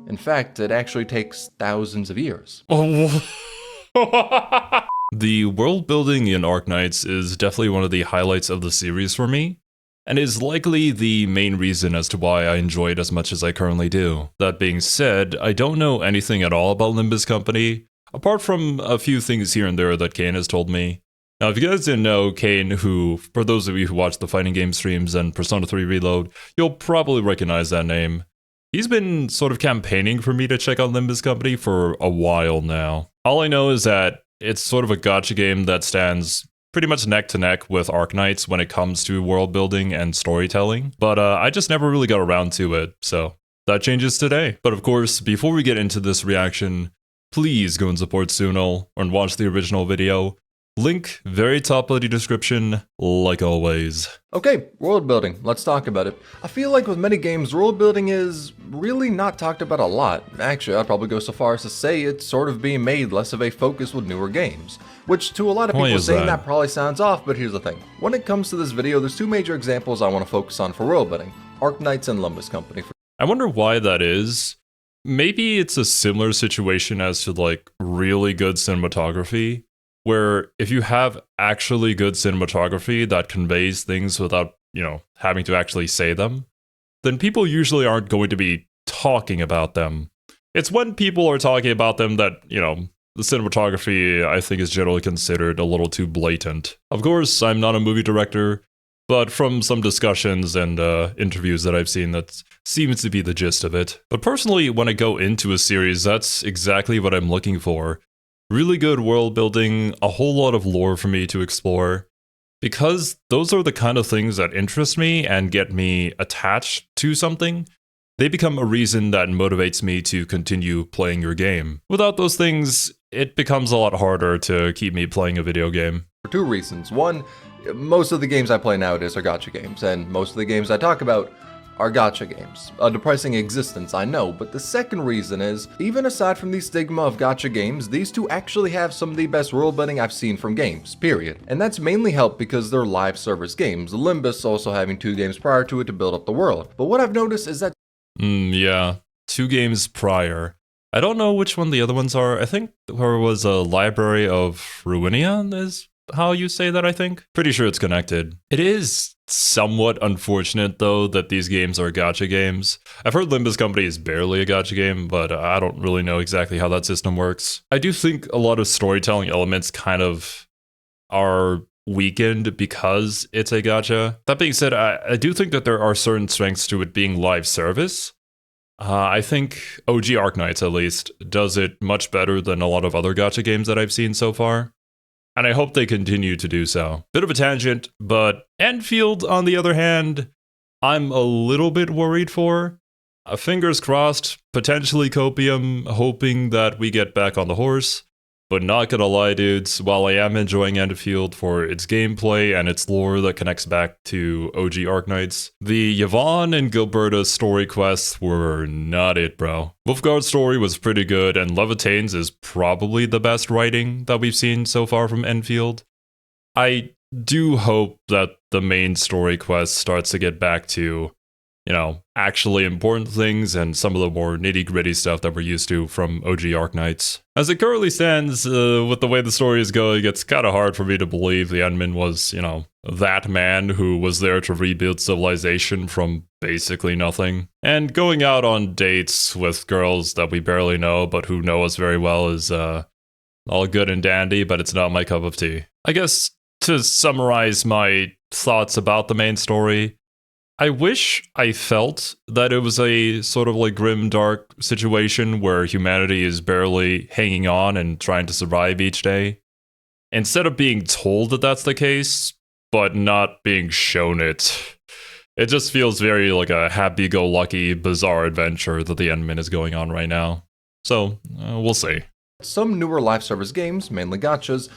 In fact, it actually takes thousands of years. The world building in Arknights is definitely one of the highlights of the series for me, and is likely the main reason as to why I enjoy it as much as I currently do. That being said, I don't know anything at all about Limbus Company, apart from a few things here and there that Kane has told me. Now, if you guys didn't know, Kane, who, for those of you who watch the fighting game streams and Persona 3 Reload, you'll probably recognize that name. He's been sort of campaigning for me to check out Limbus Company for a while now. All I know is that it's sort of a gacha game that stands pretty much neck to neck with Arknights when it comes to world building and storytelling, but I just never really got around to it, so that changes today. But of course, before we get into this reaction, please go and support Suno and watch the original video. Link very top of the description, like always. Okay, world building, let's talk about it. I feel like with many games, world building is really not talked about a lot. Actually, I'd probably go so far as to say it's sort of being made less of a focus with newer games. Which to a lot of people saying that probably sounds off, but here's the thing. When it comes to this video, there's two major examples I want to focus on for world building. Arknights and Limbus Company. I wonder why that is. Maybe it's a similar situation as to like really good cinematography, where if you have actually good cinematography that conveys things without, having to actually say them, then people usually aren't going to be talking about them. It's when people are talking about them that, the cinematography, I think, is generally considered a little too blatant. Of course, I'm not a movie director, but from some discussions and interviews that I've seen, that seems to be the gist of it. But personally, when I go into a series, that's exactly what I'm looking for. Really good world building, a whole lot of lore for me to explore, because those are the kind of things that interest me and get me attached to something. They become a reason that motivates me to continue playing your game. Without those things, it becomes a lot harder to keep me playing a video game. For two reasons. One, most of the games I play nowadays are gacha games, and most of the games I talk about are gacha games. A depressing existence, I know, but the second reason is, even aside from the stigma of gacha games, these two actually have some of the best world building I've seen from games, period. And that's mainly helped because they're live service games, Limbus also having 2 games prior to it to build up the world. But what I've noticed is that yeah, 2 games prior. I don't know which one the other ones are. I think there was a Library of Ruinia is how you say that, I think. Pretty sure it's connected. It is somewhat unfortunate, though, that these games are gacha games. I've heard Limbus Company is barely a gacha game, but I don't really know exactly how that system works. I do think a lot of storytelling elements kind of are weakened because it's a gacha. That being said, I do think that there are certain strengths to it being live service. I think OG Arknights, at least, does it much better than a lot of other gacha games that I've seen so far. And I hope they continue to do so. Bit of a tangent, but Enfield, on the other hand, I'm a little bit worried for. Fingers crossed, potentially copium, hoping that we get back on the horse. But not gonna lie, dudes, while I am enjoying Enfield for its gameplay and its lore that connects back to OG Arknights, the Yvonne and Gilberta story quests were not it, bro. Wolfguard's story was pretty good, and Levitane's is probably the best writing that we've seen so far from Enfield. I do hope that the main story quest starts to get back to, actually important things and some of the more nitty-gritty stuff that we're used to from OG Arknights. As it currently stands, with the way the story is going, it's kind of hard for me to believe the Endman was, that man who was there to rebuild civilization from basically nothing. And going out on dates with girls that we barely know but who know us very well is all good and dandy, but it's not my cup of tea. I guess to summarize my thoughts about the main story, I wish I felt that it was a sort of like grim, dark situation where humanity is barely hanging on and trying to survive each day. Instead of being told that that's the case, but not being shown it. It just feels very like a happy-go-lucky, bizarre adventure that the Endman is going on right now. So, we'll see. Some newer live service games, mainly gachas,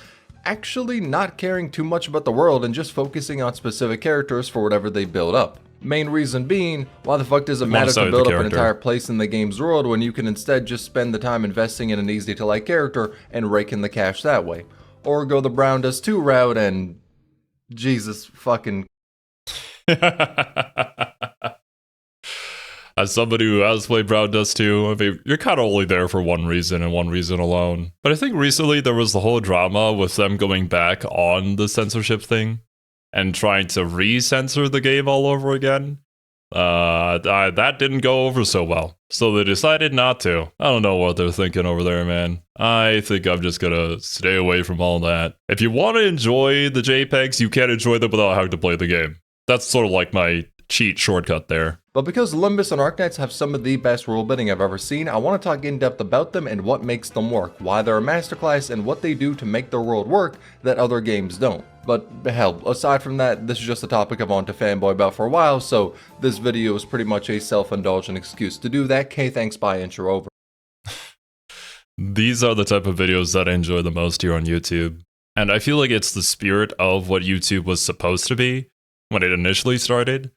actually not caring too much about the world and just focusing on specific characters for whatever they build up. Main reason being, why the fuck does it matter to build up an entire place in the game's world when you can instead just spend the time investing in an easy to like character and rake in the cash that way? Or go the Brown Does 2 route and... Jesus fucking... As somebody who has played Brown Dust 2, I mean, you're kind of only there for one reason and one reason alone. But I think recently there was the whole drama with them going back on the censorship thing and trying to re-censor the game all over again. That didn't go over so well. So they decided not to. I don't know what they're thinking over there, man. I think I'm just gonna stay away from all that. If you want to enjoy the JPEGs, you can't enjoy them without having to play the game. That's sort of like my cheat shortcut there. But because Limbus and Arknights have some of the best world building I've ever seen, I want to talk in depth about them and what makes them work, why they're a masterclass, and what they do to make their world work that other games don't. But hell, aside from that, this is just a topic I've wanted to fanboy about for a while, so this video is pretty much a self-indulgent excuse to do that. Thanks, bye, intro over. These are the type of videos that I enjoy the most here on YouTube. And I feel like it's the spirit of what YouTube was supposed to be when it initially started.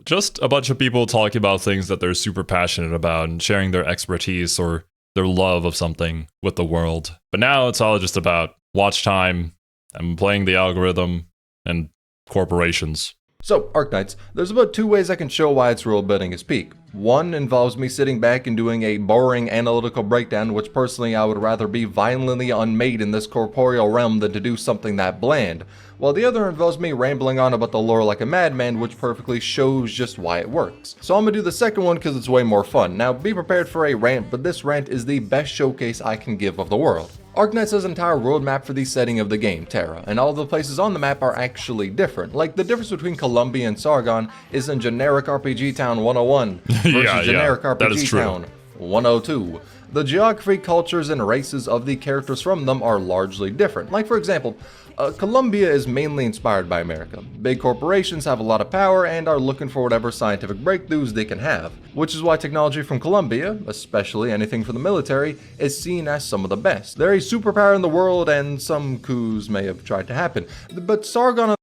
Just a bunch of people talking about things that they're super passionate about and sharing their expertise or their love of something with the world. But now it's all just about watch time and playing the algorithm and corporations. So, Arknights, there's about 2 ways I can show why its world building is peak. One involves me sitting back and doing a boring analytical breakdown, which personally I would rather be violently unmade in this corporeal realm than to do something that bland. While the other involves me rambling on about the lore like a madman, which perfectly shows just why it works. So I'm gonna do the second one because it's way more fun. Now be prepared for a rant, but this rant is the best showcase I can give of the world. Arknights has an entire world map for the setting of the game, Terra, and all the places on the map are actually different. Like, the difference between Columbia and Sargon is in generic RPG Town 101 versus generic RPG Town 102. The geography, cultures, and races of the characters from them are largely different. Like, for example, Columbia is mainly inspired by America. Big corporations have a lot of power and are looking for whatever scientific breakthroughs they can have, which is why technology from Columbia, especially anything from the military, is seen as some of the best. They're a superpower in the world and some coups may have tried to happen, but Sargon...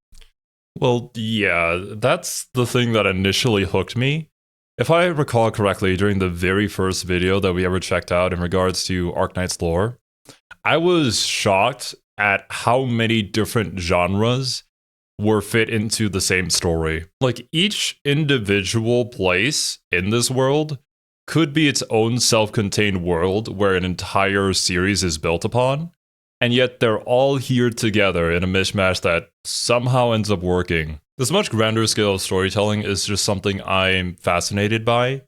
Well, yeah, that's the thing that initially hooked me. If I recall correctly, during the very first video that we ever checked out in regards to Arknights lore, I was shocked at how many different genres were fit into the same story. Like, each individual place in this world could be its own self-contained world where an entire series is built upon, and yet they're all here together in a mishmash that somehow ends up working. This much grander scale of storytelling is just something I'm fascinated by,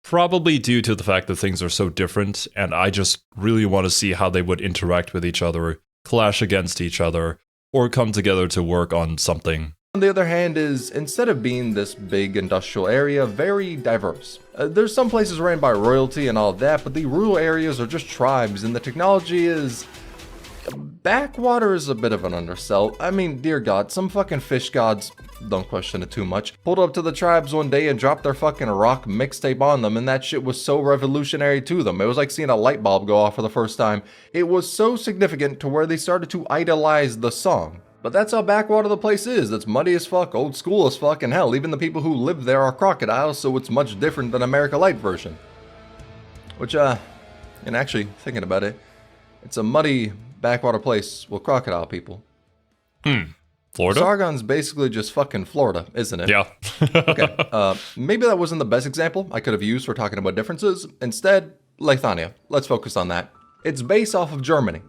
probably due to the fact that things are so different, and I just really want to see how they would interact with each other, clash against each other, or come together to work on something. On the other hand is, instead of being this big industrial area, very diverse. There's some places ran by royalty and all that, but the rural areas are just tribes, and the technology is... Backwater is a bit of an undersell. I mean, dear God, some fucking fish gods, don't question it too much, pulled up to the tribes one day and dropped their fucking rock mixtape on them, and that shit was so revolutionary to them. It was like seeing a light bulb go off for the first time. It was so significant to where they started to idolize the song. But that's how backwater the place is. It's muddy as fuck, old school as fuck, and hell, even the people who live there are crocodiles, so it's much different than America Light version. Which, and actually, thinking about it, it's a muddy backwater place with crocodile people. Florida? Sargon's basically just fucking Florida, isn't it? Yeah. Okay, maybe that wasn't the best example I could have used for talking about differences. Instead, Lithuania. Let's focus on that. It's based off of Germany.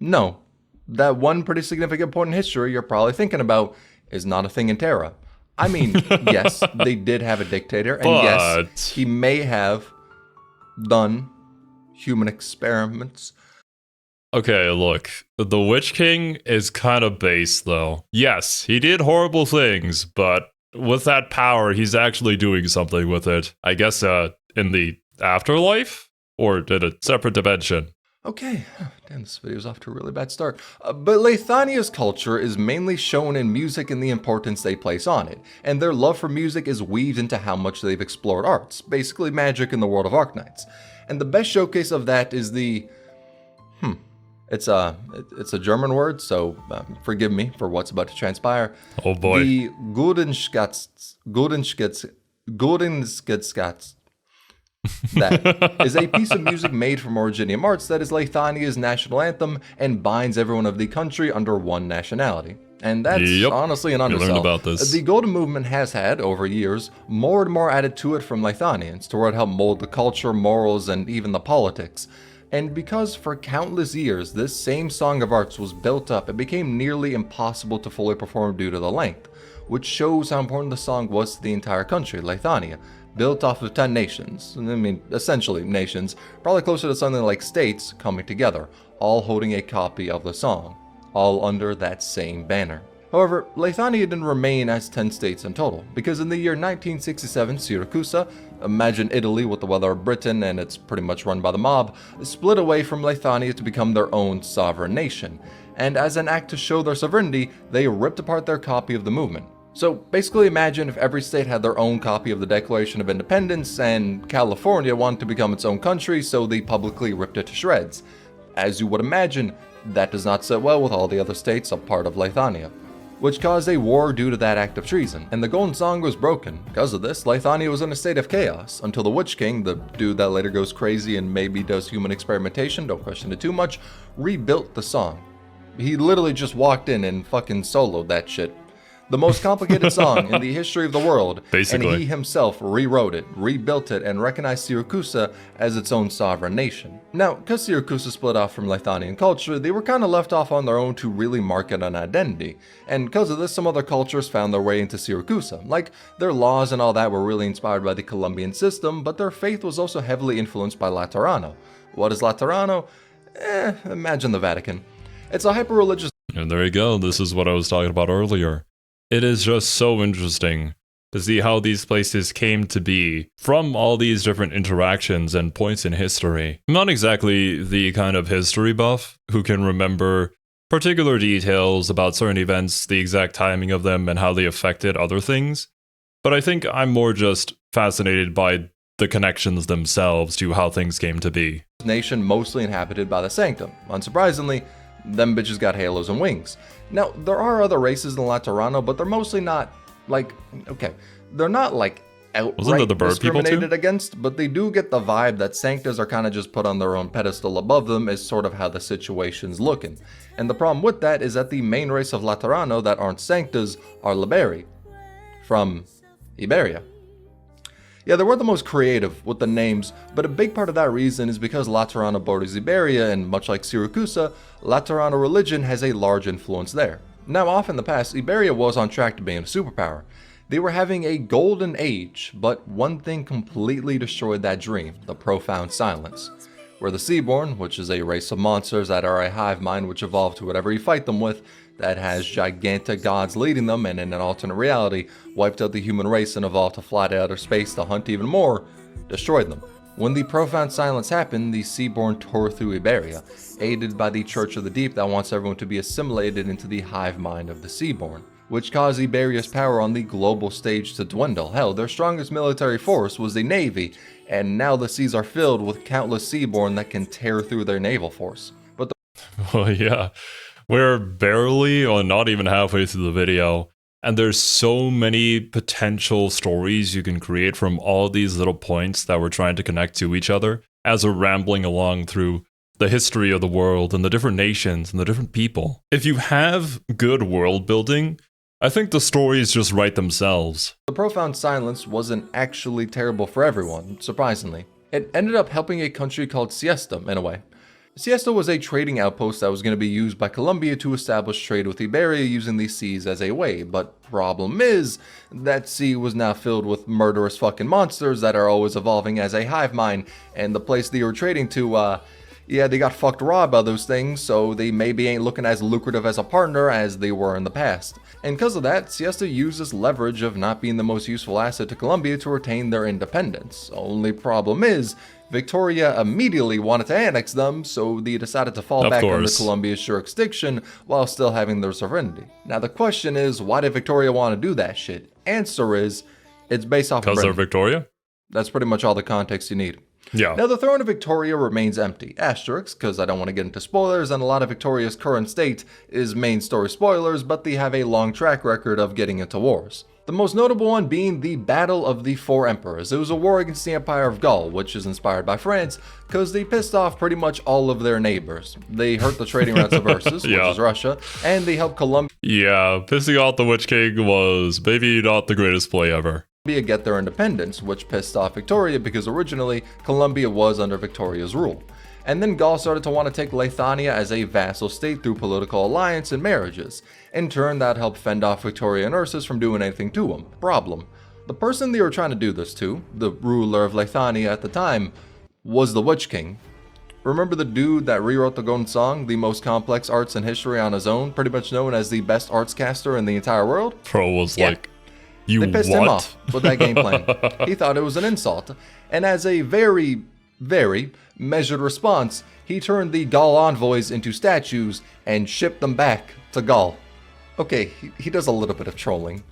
No, that one pretty significant point in history you're probably thinking about is not a thing in Terra. I mean, yes, they did have a dictator, and yes, he may have done human experiments. Okay, look, the Witch King is kind of base, though. Yes, he did horrible things, but with that power, he's actually doing something with it. I guess, in the afterlife? Or in a separate dimension? Okay, damn, this video's off to a really bad start. But Lithuania's culture is mainly shown in music and the importance they place on it, and their love for music is weaved into how much they've explored arts, basically magic in the world of Arknights. And the best showcase of that is the... It's a German word, so forgive me for what's about to transpire. Oh boy. The Gudenskats. That is a piece of music made from Originium Arts that is Lithuania's national anthem and binds everyone of the country under one nationality. And that's Yep. honestly an We undersell. learned about this. The Golden Movement has had, over years, more and more added to it from Lithanians to where it helped mold the culture, morals, and even the politics. And because for countless years this same Song of Arts was built up, it became nearly impossible to fully perform due to the length, which shows how important the song was to the entire country, Lithania, built off of 10 nations, I mean, essentially nations, probably closer to something like states coming together, all holding a copy of the song, all under that same banner. However, Lithania didn't remain as 10 states in total, because in the year 1967, Siracusa, imagine Italy with the weather of Britain and it's pretty much run by the mob, split away from Lithania to become their own sovereign nation, and as an act to show their sovereignty, they ripped apart their copy of the movement. So basically imagine if every state had their own copy of the Declaration of Independence and California wanted to become its own country, so they publicly ripped it to shreds. As you would imagine, that does not sit well with all the other states a part of Lithania, which caused a war due to that act of treason, and the Golden Song was broken. Because of this, Lithania was in a state of chaos, until the Witch King, the dude that later goes crazy and maybe does human experimentation, don't question it too much, rebuilt the song. He literally just walked in and fucking soloed that shit. The most complicated song in the history of the world, Basically. and he himself rewrote it, rebuilt it, and recognized Siracusa as its own sovereign nation. Now, because Siracusa split off from Lithanian culture, they were kind of left off on their own to really market an identity, and because of this, some other cultures found their way into Siracusa. Like, their laws and all that were really inspired by the Colombian system, but their faith was also heavily influenced by Laterano. What is Laterano? Imagine the Vatican. It's a hyper-religious. And there you go. This is what I was talking about earlier. It is just so interesting to see how these places came to be from all these different interactions and points in history. I'm not exactly the kind of history buff who can remember particular details about certain events, the exact timing of them, and how they affected other things, but I think I'm more just fascinated by the connections themselves to how things came to be. Nation mostly inhabited by the Sanctum. Unsurprisingly, them bitches got halos and wings. Now, there are other races in Laterano, but they're mostly not, like, okay, they're not, like, outright there the bird people too? discriminated against, but they do get the vibe that Sanctas are kind of just put on their own pedestal above them is sort of how the situation's looking. And the problem with that is that the main race of Laterano that aren't Sanctas are Liberi, from Iberia. Yeah, they were the most creative with the names, but a big part of that reason is because Laterano borders Iberia, and much like Siracusa, Laterano religion has a large influence there. Now, off in the past, Iberia was on track to being a superpower. They were having a golden age, but one thing completely destroyed that dream, the profound silence. Where the Seaborn, which is a race of monsters that are a hive mind which evolve to whatever you fight them with, that has gigantic gods leading them, and in an alternate reality, wiped out the human race and evolved to fly to outer space to hunt even more, destroyed them. When the profound silence happened, the Seaborn tore through Iberia, aided by the Church of the Deep that wants everyone to be assimilated into the hive mind of the Seaborn, which caused Iberia's power on the global stage to dwindle. Hell, their strongest military force was the Navy, and now the seas are filled with countless Seaborn that can tear through their naval force. But Well, yeah. We're barely or not even halfway through the video, and there's so many potential stories you can create from all these little points that we're trying to connect to each other as we're rambling along through the history of the world and the different nations and the different people. If you have good world building, I think the stories just write themselves. the profound silence wasn't actually terrible for everyone, surprisingly. It ended up helping a country called Siesta, in a way. Siesta was a trading outpost that was going to be used by Colombia to establish trade with Iberia using these seas as a way, but problem is, that sea was now filled with murderous fucking monsters that are always evolving as a hive mind, and the place they were trading to, yeah, they got fucked raw by those things, so they maybe ain't looking as lucrative as a partner as they were in the past. And because of that, Siesta used this leverage of not being the most useful asset to Colombia to retain their independence. Only problem is, Victoria immediately wanted to annex them, so they decided to fall back under Colombia's jurisdiction while still having their sovereignty. Now the question is, why did Victoria want to do that shit? Answer is, it's based off of Because they're Victoria? That's pretty much all the context you need. Yeah. Now the throne of Victoria remains empty. Asterisk, because I don't want to get into spoilers, and a lot of Victoria's current state is main story spoilers, but they have a long track record of getting into wars. The most notable one being the Battle of the Four Emperors. It was a war against the Empire of Gaul, which is inspired by France, because they pissed off pretty much all of their neighbors. They hurt the trading routes of Ursus, Yeah. which is Russia, and they helped Colombia Yeah, pissing off the Witch King was maybe not the greatest play ever. get their independence, which pissed off Victoria because originally Colombia was under Victoria's rule. And then Gaul started to want to take Lithuania as a vassal state through political alliance and marriages. In turn, that helped fend off Victoria and Ursus from doing anything to them. Problem: the person they were trying to do this to, the ruler of Lithuania at the time, was the Witch King. Remember the dude that rewrote the Golden Song, the most complex arts in history on his own, pretty much known as the best arts caster in the entire world? Pro was Yeah. like, you They pissed what? him off with that game plan. He thought it was an insult. And as a very, very measured response, he turned the Gaul envoys into statues and shipped them back to Gaul. Okay, he does a little bit of trolling.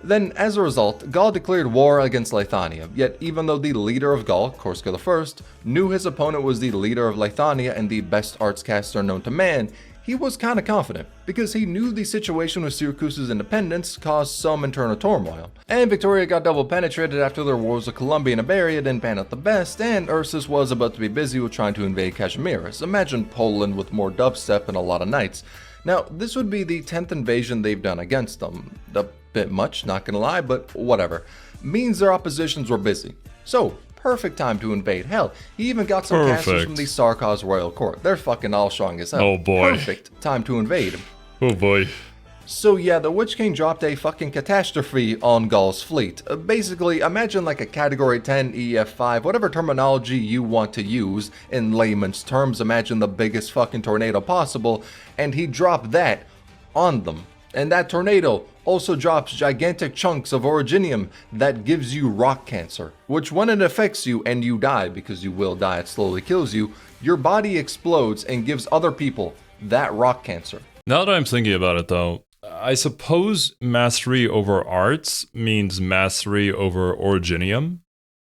Then, as a result, Gaul declared war against Lithuania, yet even though the leader of Gaul, Corsica I, knew his opponent was the leader of Lithuania and the best arts caster known to man, he was kinda confident, because he knew the situation with Syracuse's independence caused some internal turmoil. And Victoria got double penetrated after their wars with Colombia and Iberia didn't pan out the best, and Ursus was about to be busy with trying to invade Kashmiris. Imagine Poland with more dubstep and a lot of knights. Now, this would be the 10th invasion they've done against them. A bit much, not gonna lie, but whatever. Means their oppositions were busy. So, perfect time to invade. Hell, he even got some castles from the Sarkaz royal court. They're fucking all strong as hell. Oh boy. Perfect time to invade. Oh boy. So yeah, the Witch King dropped a fucking catastrophe on Gaul's fleet. Basically, imagine like a Category 10 EF5, whatever terminology you want to use in layman's terms, imagine the biggest fucking tornado possible, and he dropped that on them. And that tornado also drops gigantic chunks of originium that gives you rock cancer, which when it affects you and you die, because you will die, it slowly kills you, your body explodes and gives other people that rock cancer. Now that I'm thinking about it though, I suppose mastery over arts means mastery over originium.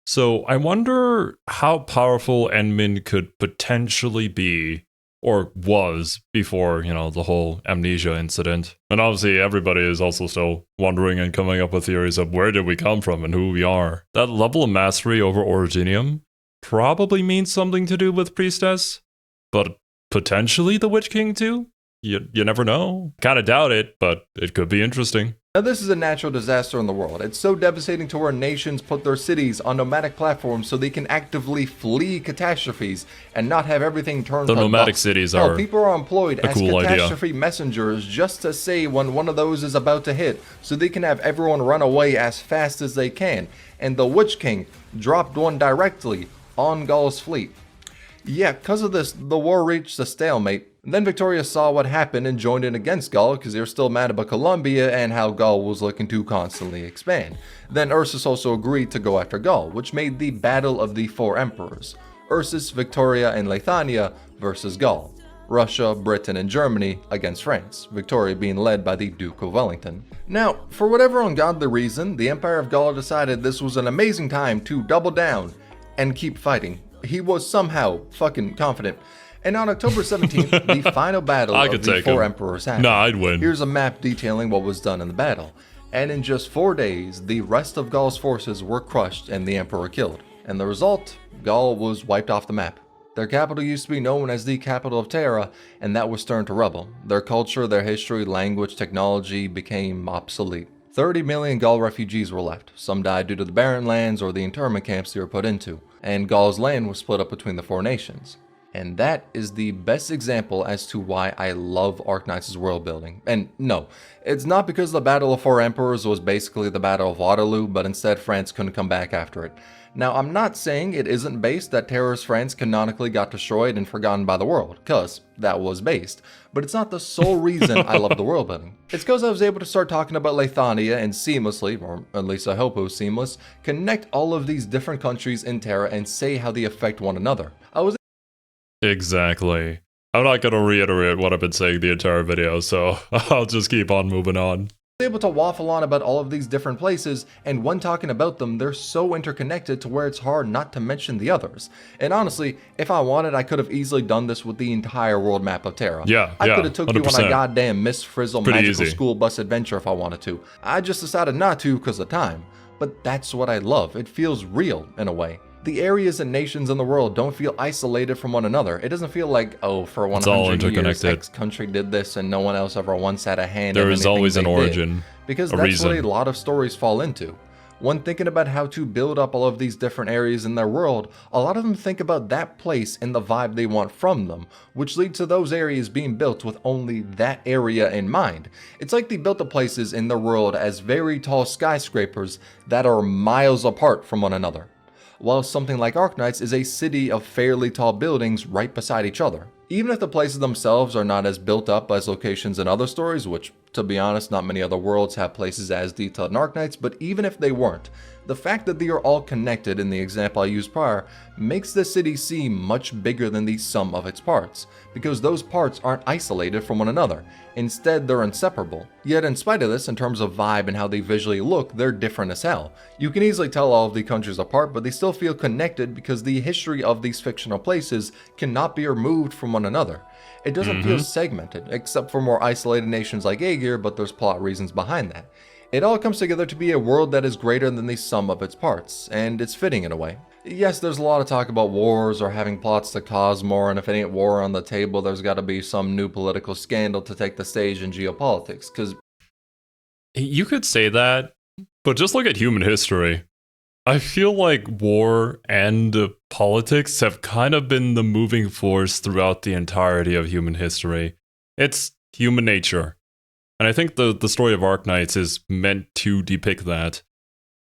So I wonder how powerful Enmin could potentially be, or was, before, the whole amnesia incident. And obviously everybody is also still wondering and coming up with theories of where did we come from and who we are. That level of mastery over originium probably means something to do with Priestess, but potentially the Witch King too? You never know. Kinda doubt it, but it could be interesting. Now this is a natural disaster in the world. It's so devastating to where nations put their cities on nomadic platforms so they can actively flee catastrophes and not have everything turned The to nomadic dust. cities Hell, are people are employed a as cool idea. catastrophe messengers just to say when one of those is about to hit so they can have everyone run away as fast as they can. And the Witch King dropped one directly on Gaul's fleet. Yeah, because of this, the war reached a stalemate. Then Victoria saw what happened and joined in against Gaul because they were still mad about Colombia and how Gaul was looking to constantly expand. Then Ursus also agreed to go after Gaul, which made the Battle of the Four Emperors. Ursus, Victoria, and Lithuania versus Gaul. Russia, Britain, and Germany against France, Victoria being led by the Duke of Wellington. Now, for whatever ungodly reason, the Empire of Gaul decided this was an amazing time to double down and keep fighting. He was somehow fucking confident. And on October 17th, the final battle of the Four Emperors happened. Nah, I'd win. Here's a map detailing what was done in the battle. And in just 4 days, the rest of Gaul's forces were crushed and the Emperor killed. And the result, Gaul was wiped off the map. Their capital used to be known as the capital of Terra, and that was turned to rubble. Their culture, their history, language, technology became obsolete. 30 million Gaul refugees were left. Some died due to the barren lands or the internment camps they were put into. And Gaul's land was split up between the four nations. And that is the best example as to why I love Arknights' world building. And no, it's not because the Battle of Four Emperors was basically the Battle of Waterloo, but instead France couldn't come back after it. Now, I'm not saying it isn't based that terrorist France canonically got destroyed and forgotten by the world, cause that was based, but it's not the sole reason I love the world building. It's cause I was able to start talking about Lithuania and seamlessly, or at least I hope it was seamless, connect all of these different countries in Terra and say how they affect one another. Exactly. I'm not going to reiterate what I've been saying the entire video, so I'll just keep on moving on. Able to waffle on about all of these different places, and when talking about them, they're so interconnected to where it's hard not to mention the others. And honestly, if I wanted, I could have easily done this with the entire world map of Terra. I could have took you on a goddamn Miss Frizzle magical school bus adventure if I wanted to. I just decided not to because of time. But that's what I love. It feels real in a way. The areas and nations in the world don't feel isolated from one another. It doesn't feel like, oh, for 100 years, X country did this and no one else ever once had a hand in anything. There is always an origin, because that's what a lot of stories fall into. When thinking about how to build up all of these different areas in their world, a lot of them think about that place and the vibe they want from them, which leads to those areas being built with only that area in mind. It's like they built the places in their world as very tall skyscrapers that are miles apart from one another, while something like Arknights is a city of fairly tall buildings right beside each other. Even if the places themselves are not as built up as locations in other stories, which, to be honest, not many other worlds have places as detailed in Arknights, but even if they weren't, the fact that they are all connected in the example I used prior makes the city seem much bigger than the sum of its parts, because those parts aren't isolated from one another. Instead, they're inseparable. Yet in spite of this, in terms of vibe and how they visually look, they're different as hell. You can easily tell all of the countries apart, but they still feel connected because the history of these fictional places cannot be removed from one another. It doesn't feel segmented, except for more isolated nations like Aegir, but there's plot reasons behind that. It all comes together to be a world that is greater than the sum of its parts, and it's fitting in a way. Yes, there's a lot of talk about wars or having plots to cause more, and if it ain't war on the table, there's gotta be some new political scandal to take the stage in geopolitics, cause... You could say that, but just look at human history. I feel like war and politics have kind of been the moving force throughout the entirety of human history. It's human nature. And I think the story of Arknights is meant to depict that.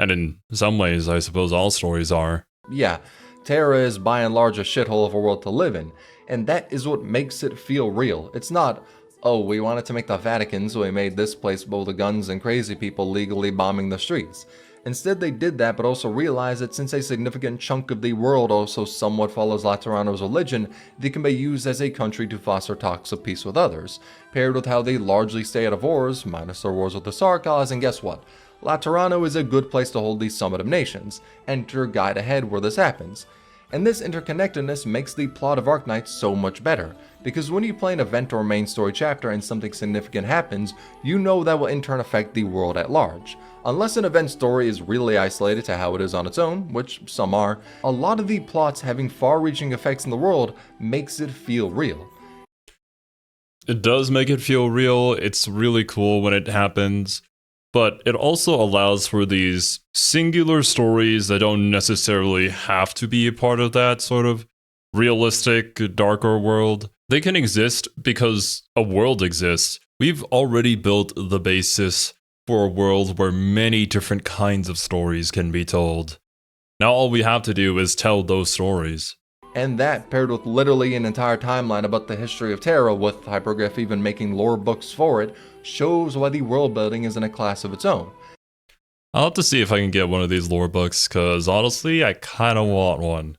And in some ways, I suppose all stories are. Yeah, Terra is by and large a shithole of a world to live in, and that is what makes it feel real. It's not, oh, we wanted to make the Vatican, so we made this place full of guns and crazy people legally bombing the streets. Instead, they did that, but also realized that since a significant chunk of the world also somewhat follows Laterano's religion, they can be used as a country to foster talks of peace with others, paired with how they largely stay out of wars, minus their wars with the Sarkaz, and guess what? Laterano is a good place to hold the Summit of Nations. Enter Guide Ahead where this happens. And this interconnectedness makes the plot of Arknights so much better, because when you play an event or main story chapter and something significant happens, you know that will in turn affect the world at large. Unless an event story is really isolated to how it is on its own, which some are, a lot of the plots having far-reaching effects in the world makes it feel real. It does make it feel real, it's really cool when it happens, but it also allows for these singular stories that don't necessarily have to be a part of that sort of realistic, darker world. They can exist because a world exists. We've already built the basis for a world where many different kinds of stories can be told. Now all we have to do is tell those stories. And that, paired with literally an entire timeline about the history of Terra, with Hyperglyph even making lore books for it, shows why the world building is in a class of its own. I'll have to see if I can get one of these lore books, cause honestly, I kinda want one.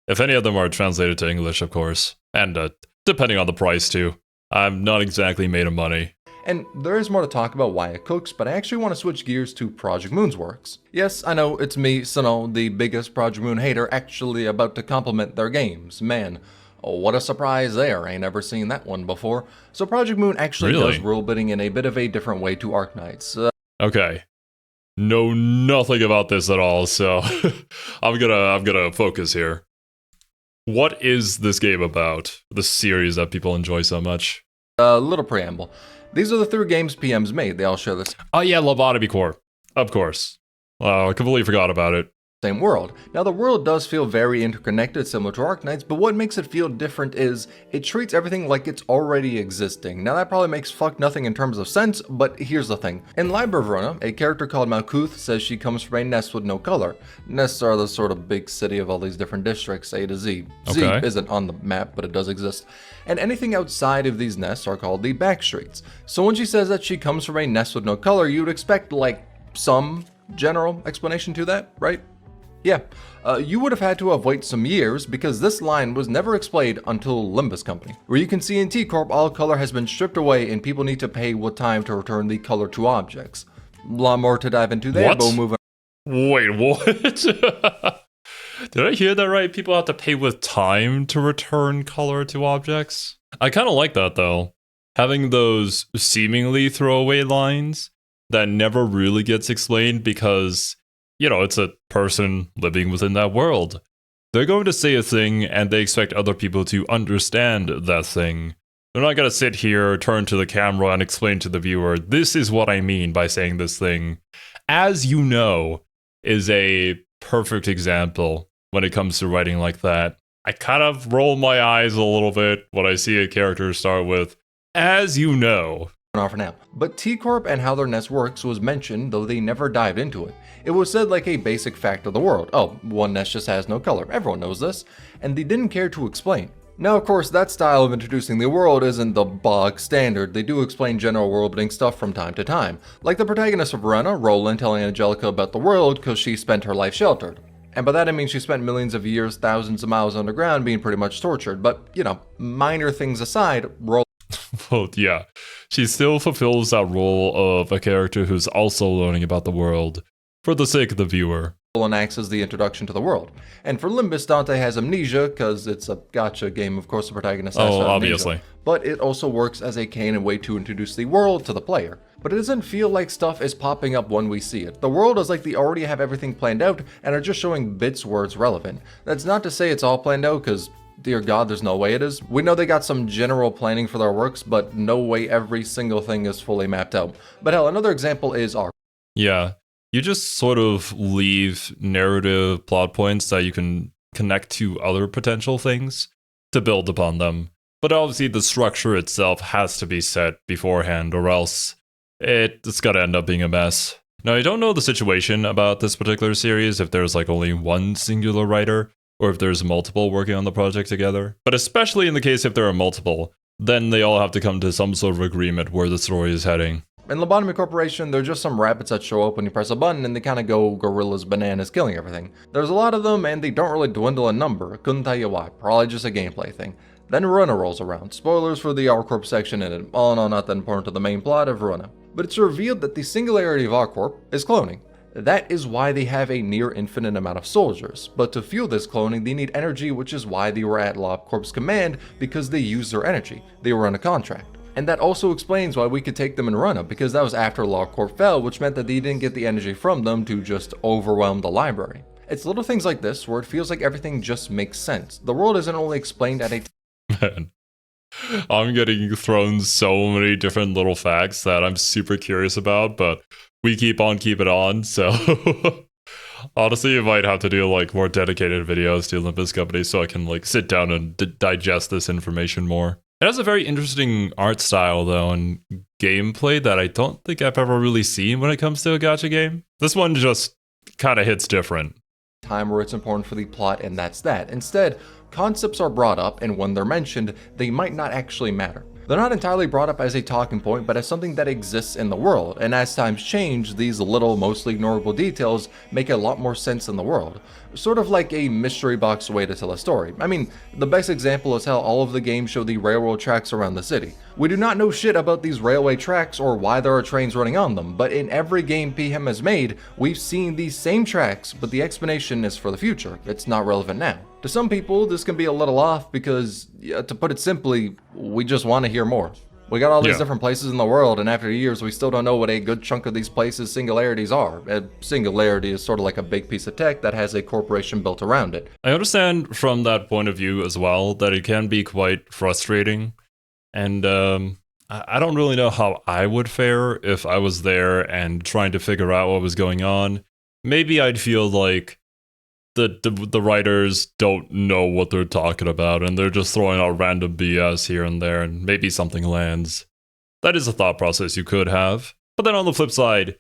If any of them are translated to English, of course. And depending on the price too. I'm not exactly made of money. And there is more to talk about why it cooks, but I actually want to switch gears to Project Moon's works. Yes, I know, it's me, Sano, the biggest Project Moon hater, actually about to compliment their games. Man, what a surprise there, ain't ever seen that one before. So Project Moon actually does world building in a bit of a different way to Arknights. Okay. Know nothing about this at all, so I'm gonna focus here. What is this game about? The series that people enjoy so much? Little preamble. These are the 3 games PM's made. They all share this. Oh yeah, Lobotomy Core. Of course. I completely forgot about it. Same world. Now the world does feel very interconnected, similar to Arknights, but what makes it feel different is it treats everything like it's already existing. Now that probably makes fuck nothing in terms of sense, but here's the thing. In Library of Verona, a character called Malkuth says she comes from a nest with no color. Nests are the sort of big city of all these different districts, A to Z. Z isn't on the map, but it does exist. And anything outside of these nests are called the back streets. So when she says that she comes from a nest with no color, you would expect like some general explanation to that, right? Yeah, you would have had to have waited some years because this line was never explained until Limbus Company, where you can see in T-Corp all color has been stripped away and people need to pay with time to return the color to objects. A lot more to dive into there, What? but we'll move on. Wait, what? Did I hear that right? People have to pay with time to return color to objects? I kind of like that, though. Having those seemingly throwaway lines that never really gets explained because, you know, it's a person living within that world. They're going to say a thing and they expect other people to understand that thing. They're not going to sit here, turn to the camera, and explain to the viewer, this is what I mean by saying this thing. As you know, is a perfect example when it comes to writing like that. I kind of roll my eyes a little bit when I see a character start with, as you know. On for now. But T-Corp and how their nest works was mentioned, though they never dived into it. It was said like a basic fact of the world. Oh, one nest just has no color. Everyone knows this. And they didn't care to explain. Now, of course, that style of introducing the world isn't the bog standard. They do explain general world-building stuff from time to time. Like the protagonist of Verona, Roland, telling Angelica about the world because she spent her life sheltered. And by that I mean she spent millions of years, thousands of miles underground being pretty much tortured. But, you know, minor things aside, Roland... Well, yeah. She still fulfills that role of a character who's also learning about the world for the sake of the viewer. acts as the introduction to the world. And for Limbus, Dante has amnesia, because it's a gacha game, of course the protagonist has amnesia. Obviously. But it also works as a canon way to introduce the world to the player. But it doesn't feel like stuff is popping up when we see it. The world is like they already have everything planned out and are just showing bits where it's relevant. That's not to say it's all planned out, because dear God, there's no way it is. We know they got some general planning for their works, but no way every single thing is fully mapped out. But hell, another example is Arknights. Yeah. You just sort of leave narrative plot points that you can connect to other potential things to build upon them. But obviously the structure itself has to be set beforehand, or else it's gotta end up being a mess. Now, I don't know the situation about this particular series, if there's like only one singular writer, or if there's multiple working on the project together. But especially in the case if there are multiple, then they all have to come to some sort of agreement where the story is heading. In Lobotomy Corporation, they're just some rabbits that show up when you press a button and they kind of go gorillas bananas killing everything. There's a lot of them and they don't really dwindle in number. Couldn't tell you why, probably just a gameplay thing. Then Verona rolls around. Spoilers for the R-Corp section in it. All in all, not that important to the main plot of Verona. But it's revealed that the singularity of R-Corp is cloning. That is why they have a near infinite amount of soldiers. But to fuel this cloning, they need energy, which is why they were at LobCorp's command, because they used their energy. They were on a contract. And that also explains why we could take them in Verona, because that was after LobCorp fell, which meant that they didn't get the energy from them to just overwhelm the library. It's little things like this where it feels like everything just makes sense. The world isn't only explained at a Man, I'm getting thrown so many different little facts that I'm super curious about, but we keep on keeping on, so honestly, you might have to do like more dedicated videos to Limbus Company so I can like sit down and digest this information more. It has a very interesting art style though, and gameplay that I don't think I've ever really seen when it comes to a gacha game. This one just kind of hits different. Time where it's important for the plot, and that's that. Instead, concepts are brought up, and when they're mentioned, they might not actually matter. They're not entirely brought up as a talking point, but as something that exists in the world, and as times change, these little, mostly ignorable details make a lot more sense in the world. Sort of like a mystery box way to tell a story. I mean, the best example is how all of the games show the railroad tracks around the city. We do not know shit about these railway tracks or why there are trains running on them, but in every game PM has made, we've seen these same tracks, but the explanation is for the future. It's not relevant now. To some people, this can be a little off because, to put it simply, we just want to hear more. We got all these different places in the world, and after years, we still don't know what a good chunk of these places' singularities are. A singularity is sort of like a big piece of tech that has a corporation built around it. I understand from that point of view as well that it can be quite frustrating, and I don't really know how I would fare if I was there and trying to figure out what was going on. Maybe I'd feel like the writers don't know what they're talking about and they're just throwing out random BS here and there and maybe something lands. That is a thought process you could have. But then on the flip side,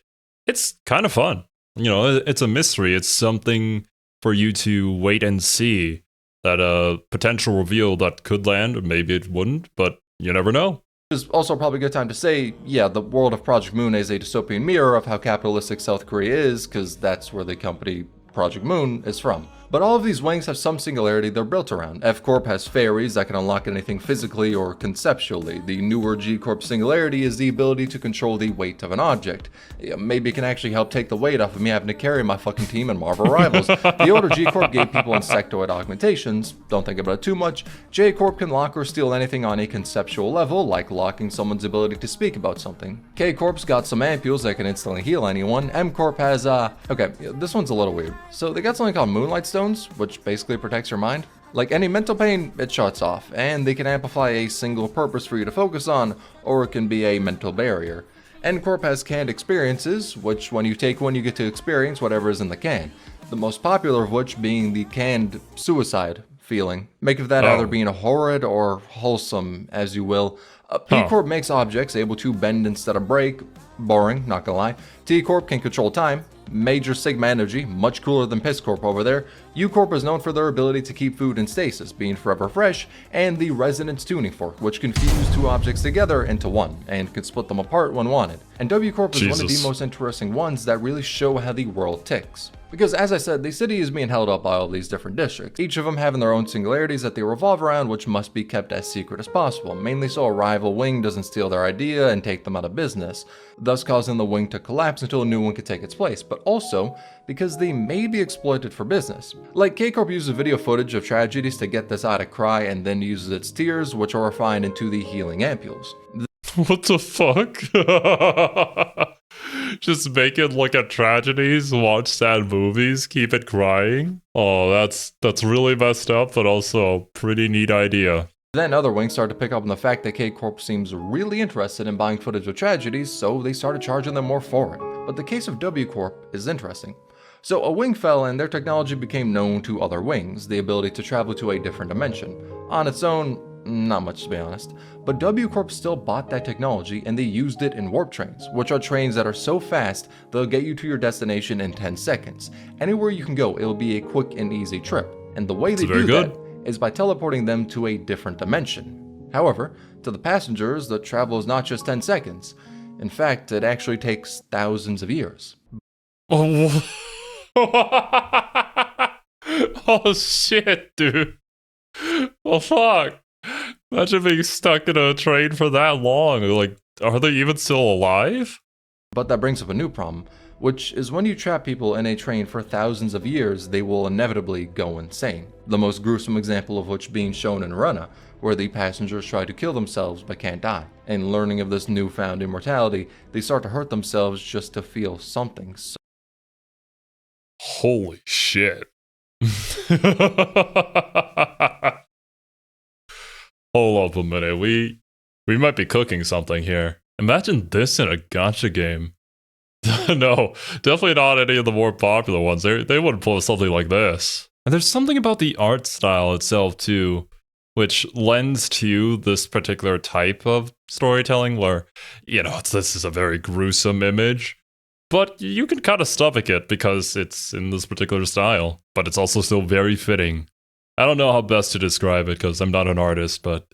it's kind of fun. You know, it's a mystery. It's something for you to wait and see. That a potential reveal that could land, or maybe it wouldn't, but you never know. It's also probably a good time to say, yeah, the world of Project Moon is a dystopian mirror of how capitalistic South Korea is, because that's where the company Project Moon is from. But all of these wings have some singularity they're built around. F Corp has fairies that can unlock anything physically or conceptually. The newer G Corp singularity is the ability to control the weight of an object. Maybe it can actually help take the weight off of me having to carry my fucking team in Marvel Rivals. The older G Corp gave people insectoid augmentations. Don't think about it too much. J Corp can lock or steal anything on a conceptual level, like locking someone's ability to speak about something. K Corp's got some ampules that can instantly heal anyone. M Corp has, okay, this one's a little weird. So they got something called Moonlight Stones, which basically protects your mind. Like any mental pain, it shuts off, and they can amplify a single purpose for you to focus on, or it can be a mental barrier. N Corp has canned experiences, which when you take one you get to experience whatever is in the can. The most popular of which being the canned suicide feeling. Make of that either being horrid or wholesome, as you will. P Corp makes objects able to bend instead of break. Boring, not gonna lie. T Corp can control time. Major Sigma energy, much cooler than Piss Corp over there. U Corp is known for their ability to keep food in stasis, being forever fresh, and the Resonance Tuning Fork, which can fuse two objects together into one, and can split them apart when wanted. And W Corp is one of the most interesting ones that really show how the world ticks. Because as I said, the city is being held up by all these different districts, each of them having their own singularities that they revolve around, which must be kept as secret as possible, mainly so a rival wing doesn't steal their idea and take them out of business, thus causing the wing to collapse until a new one can take its place, but also because they may be exploited for business. Like K-Corp uses video footage of tragedies to get this out to cry and then uses its tears, which are refined into the healing ampules. What the fuck? Just make it look at tragedies, watch sad movies, keep it crying? Oh, that's really messed up, but also a pretty neat idea. Then other wings started to pick up on the fact that K-Corp seems really interested in buying footage of tragedies, so they started charging them more for it. But the case of W-Corp is interesting. So a wing fell and their technology became known to other wings, the ability to travel to a different dimension. On its own, not much to be honest, but W Corp still bought that technology and they used it in warp trains, which are trains that are so fast they'll get you to your destination in 10 seconds. Anywhere you can go, it'll be a quick and easy trip, and the way they do that is by teleporting them to a different dimension. However, to the passengers, the travel is not just 10 seconds. In fact, it actually takes thousands of years. Oh, oh shit, dude. Well, fuck. Imagine being stuck in a train for that long. Like, are they even still alive? But that brings up a new problem, which is when you trap people in a train for thousands of years, they will inevitably go insane. The most gruesome example of which being shown in Runna, where the passengers try to kill themselves but can't die. And learning of this newfound immortality, they start to hurt themselves just to feel something. Holy shit. Hold up a minute, we might be cooking something here. Imagine this in a gacha game. No, definitely not any of the more popular ones. They wouldn't pull something like this. And there's something about the art style itself too, which lends to this particular type of storytelling where, you know, this is a very gruesome image, but you can kind of stomach it because it's in this particular style, but it's also still very fitting. I don't know how best to describe it because I'm not an artist, but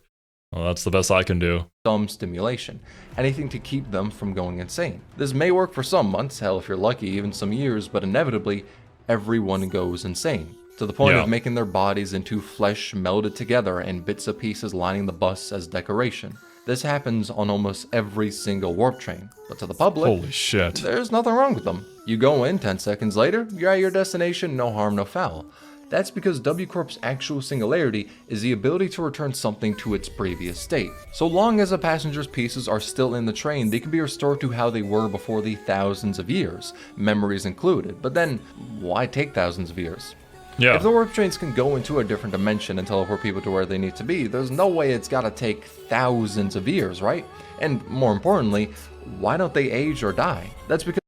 well, that's the best I can do. Some stimulation, anything to keep them from going insane. This may work for some months, hell if you're lucky even some years, but inevitably everyone goes insane. To the point of making their bodies into flesh melded together and bits of pieces lining the bus as decoration. This happens on almost every single warp train, but to the public, holy shit, there's nothing wrong with them. You go in, 10 seconds later, you're at your destination, no harm, no foul. That's because W Corp's actual singularity is the ability to return something to its previous state. So long as a passenger's pieces are still in the train, they can be restored to how they were before the thousands of years, memories included. But then, why take thousands of years? Yeah. If the warp trains can go into a different dimension and teleport people to where they need to be, there's no way it's gotta take thousands of years, right? And more importantly, why don't they age or die? That's because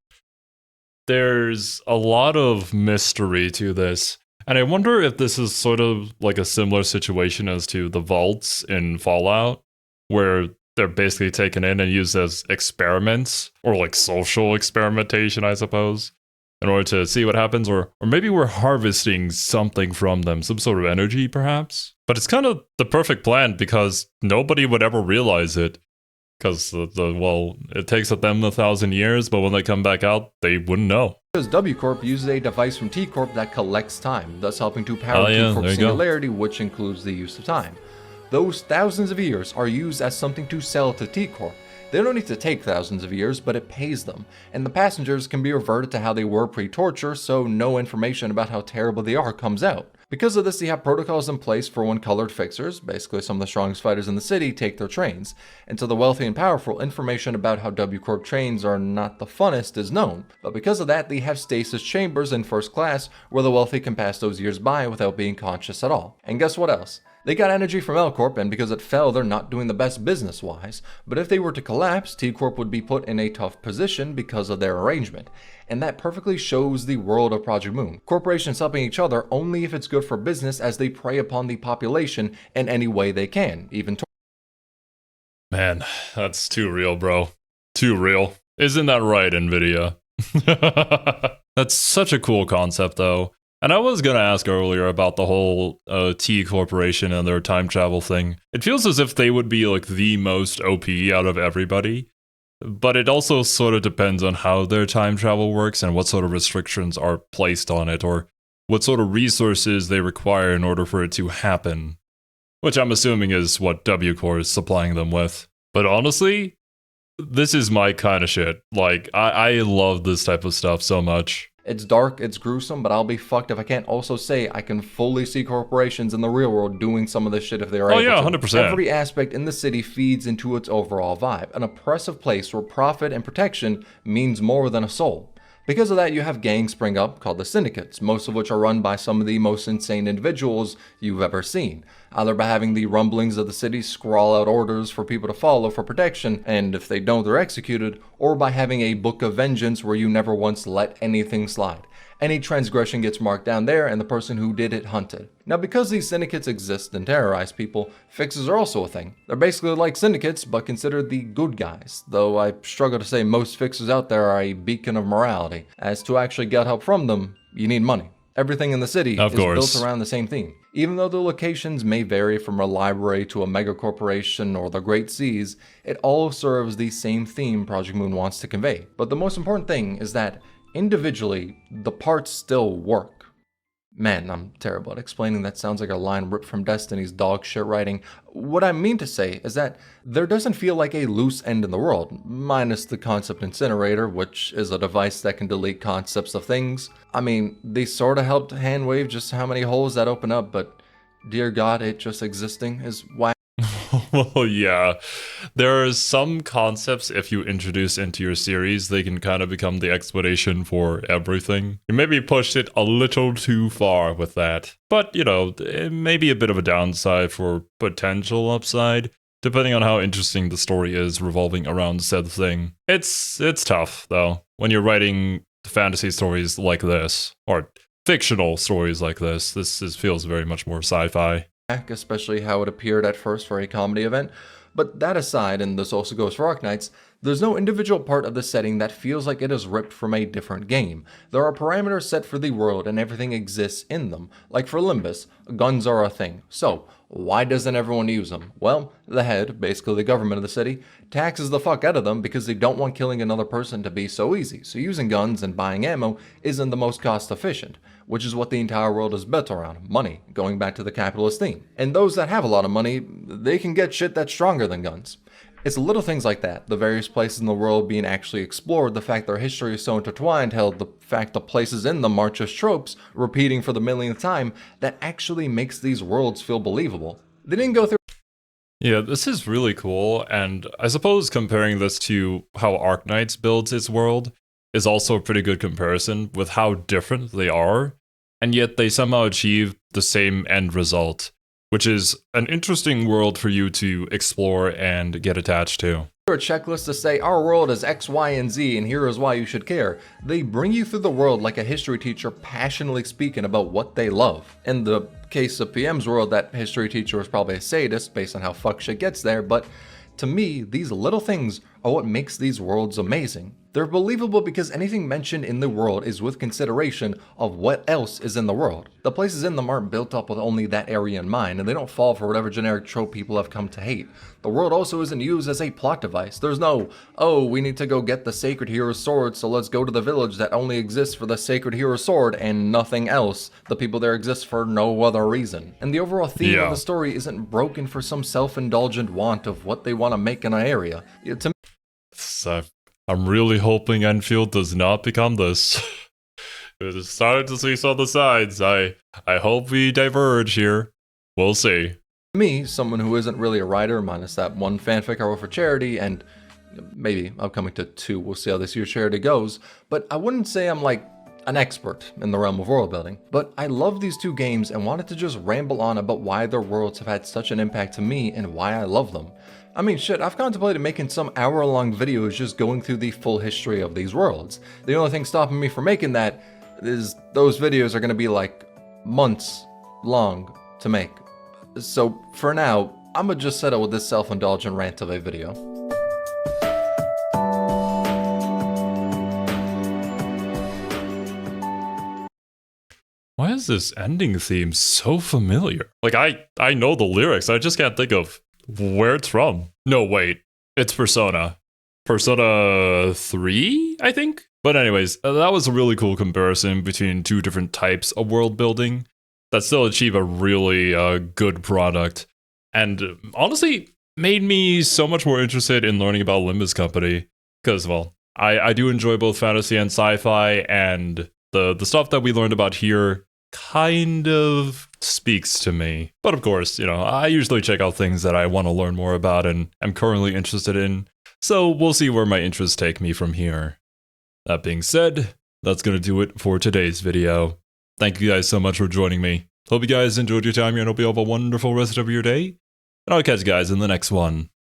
there's a lot of mystery to this. And I wonder if this is sort of like a similar situation as to the vaults in Fallout, where they're basically taken in and used as experiments, or like social experimentation, I suppose, in order to see what happens, or maybe we're harvesting something from them, some sort of energy perhaps. But it's kind of the perfect plan because nobody would ever realize it. Because, well, it takes them 1,000 years, but when they come back out, they wouldn't know. Because W Corp uses a device from T Corp that collects time, thus helping to power yeah, T Corp's there you go. singularity, which includes the use of time. Those thousands of years are used as something to sell to T Corp. They don't need to take thousands of years, but it pays them. And the passengers can be reverted to how they were pre-torture, so no information about how terrible they are comes out. Because of this, they have protocols in place for when colored fixers, basically some of the strongest fighters in the city, take their trains. And to the wealthy and powerful, information about how W Corp trains are not the funnest is known. But because of that, they have stasis chambers in first class where the wealthy can pass those years by without being conscious at all. And guess what else? They got energy from L Corp, and because it fell, they're not doing the best business-wise. But if they were to collapse, T Corp would be put in a tough position because of their arrangement. And that perfectly shows the world of Project Moon. Corporations helping each other only if it's good for business, as they prey upon the population in any way they can, even Man, that's too real, bro. Too real. Isn't that right, NVIDIA? That's such a cool concept, though. And I was gonna ask earlier about the whole T Corporation and their time travel thing. It feels as if they would be like the most OP out of everybody. But it also sort of depends on how their time travel works and what sort of restrictions are placed on it, or what sort of resources they require in order for it to happen. Which I'm assuming is what W Corp is supplying them with. But honestly, this is my kind of shit. Like, I love this type of stuff so much. It's dark, it's gruesome, but I'll be fucked if I can't also say I can fully see corporations in the real world doing some of this shit if they're able to. Oh yeah, 100%. Every aspect in the city feeds into its overall vibe, an oppressive place where profit and protection means more than a soul. Because of that, you have gangs spring up called the syndicates, most of which are run by some of the most insane individuals you've ever seen. Either by having the rumblings of the city scrawl out orders for people to follow for protection, and if they don't, they're executed, or by having a book of vengeance where you never once let anything slide. Any transgression gets marked down there, and the person who did it hunted. Now, because these syndicates exist and terrorize people, fixes are also a thing. They're basically like syndicates, but considered the good guys, though I struggle to say most fixers out there are a beacon of morality, as to actually get help from them, you need money. Everything in the city is built around the same theme. Even though the locations may vary from a library to a mega corporation or the Great Seas, it all serves the same theme Project Moon wants to convey. But the most important thing is that individually, the parts still work. Man, I'm terrible at explaining. That sounds like a line ripped from Destiny's dog shit writing. What I mean to say is that there doesn't feel like a loose end in the world, minus the concept incinerator, which is a device that can delete concepts of things. I mean, they sort of helped handwave just how many holes that open up, but dear God, it just existing is whack. Well, yeah. There are some concepts, if you introduce into your series, they can kind of become the explanation for everything. You maybe pushed it a little too far with that. But, you know, it may be a bit of a downside for potential upside, depending on how interesting the story is revolving around said thing. It's tough, though, when you're writing fantasy stories like this, or fictional stories like this. This feels very much more sci-fi. Especially how it appeared at first for a comedy event. But that aside, and this also goes for Arknights, there's no individual part of the setting that feels like it is ripped from a different game. There are parameters set for the world and everything exists in them. Like for Limbus, guns are a thing. So, why doesn't everyone use them? Well, the head, basically the government of the city, taxes the fuck out of them because they don't want killing another person to be so easy. So using guns and buying ammo isn't the most cost efficient, which is what the entire world is built around, money, going back to the capitalist theme. And those that have a lot of money, they can get shit that's stronger than guns. It's little things like that, the various places in the world being actually explored, the fact their history is so intertwined, hell, the fact the places in them aren't just tropes, repeating for the millionth time, that actually makes these worlds feel believable. They didn't go through. Yeah, this is really cool, and I suppose comparing this to how Arknights builds its world is also a pretty good comparison with how different they are, and yet they somehow achieve the same end result, which is an interesting world for you to explore and get attached to. A checklist to say our world is X, Y, and Z, and here is why you should care. They bring you through the world like a history teacher passionately speaking about what they love. In the case of PM's world, that history teacher was probably a sadist based on how fuck shit gets there, but to me, these little things are what makes these worlds amazing. They're believable because anything mentioned in the world is with consideration of what else is in the world. The places in them aren't built up with only that area in mind, and they don't fall for whatever generic trope people have come to hate. The world also isn't used as a plot device. There's no, oh, we need to go get the sacred hero sword, so let's go to the village that only exists for the sacred hero sword and nothing else. The people there exist for no other reason. And the overall theme of the story isn't broken for some self-indulgent want of what they want to make in an area. I'm really hoping Enfield does not become this. It's starting to see some of the signs. I hope we diverge here. We'll see. Me, someone who isn't really a writer, minus that one fanfic I wrote for charity, and maybe upcoming to 2, we'll see how this year's charity goes, but I wouldn't say I'm like an expert in the realm of world building. But I love these 2 games and wanted to just ramble on about why their worlds have had such an impact to me and why I love them. I mean, shit, I've contemplated making some hour-long videos just going through the full history of these worlds. The only thing stopping me from making that is those videos are going to be like months long to make. So for now, I'm gonna just settle with this self-indulgent rant of a video. Why is this ending theme so familiar? Like, I know the lyrics, I just can't think of where it's from. No, wait. It's Persona. Persona 3, I think? But anyways, that was a really cool comparison between 2 different types of world building that still achieve a really good product. And honestly, made me so much more interested in learning about Limbus Company. Because, well, I do enjoy both fantasy and sci-fi, and the stuff that we learned about here kind of speaks to me. But of course, you know, I usually check out things that I want to learn more about and am currently interested in. So we'll see where my interests take me from here. That being said, that's going to do it for today's video. Thank you guys so much for joining me. Hope you guys enjoyed your time here and hope you have a wonderful rest of your day. And I'll catch you guys in the next one.